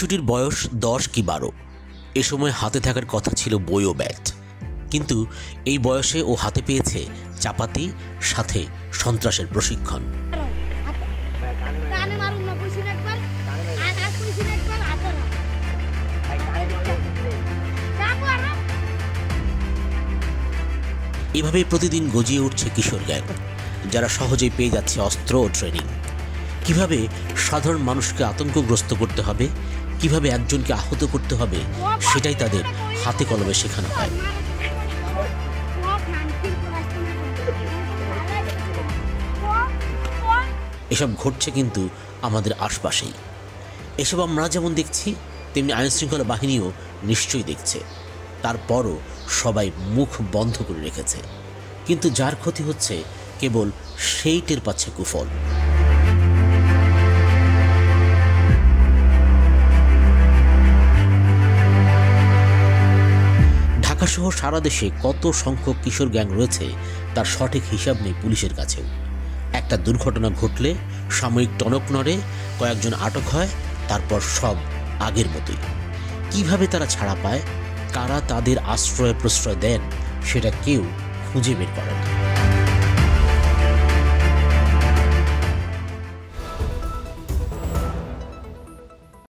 শিশুটির বয়স 10 কি 12। এ সময় হাতে থাকার কথা ছিল বই ও ব্যাট, কিন্তু এই বয়সে ও হাতে পেয়েছে চাপাতি, সাথে সন্ত্রাসের প্রশিক্ষণ। এভাবেই প্রতিদিন গজিয়ে উঠছে কিশোর গ্যাং, যারা সহজেই পেয়ে যাচ্ছে অস্ত্র ও ট্রেনিং। কিভাবে সাধারণ মানুষকে আতঙ্কগ্রস্ত করতে হবে, কিভাবে একজনকে আহত করতে হবে, সেটাই তাদের হাতে কলমে শেখানো হয়। এসব ঘটছে কিন্তু আমাদের আশপাশেই। এসব আমরা যেমন দেখছি, তেমনি আইনশৃঙ্খলা বাহিনীও নিশ্চয়ই দেখছে। তারপরও সবাই মুখ বন্ধ করে রেখেছে। কিন্তু যার ক্ষতি হচ্ছে কেবল সেই টের পাচ্ছে কুফল। ঢাকাসহ সারা দেশে কত সংখ্যক কিশোর গ্যাং রয়েছে তার সঠিক হিসাব নেই পুলিশের কাছেও। একটা দুর্ঘটনা ঘটলে সাময়িক টনক নড়ে, কয়েকজন আটক হয়, তারপর সব আগের মতোই। কিভাবে তারা ছাড়া পায়, কারা তাদের আশ্রয় প্রশ্রয় দেন, সেটা কেউ খুঁজে বের করে না।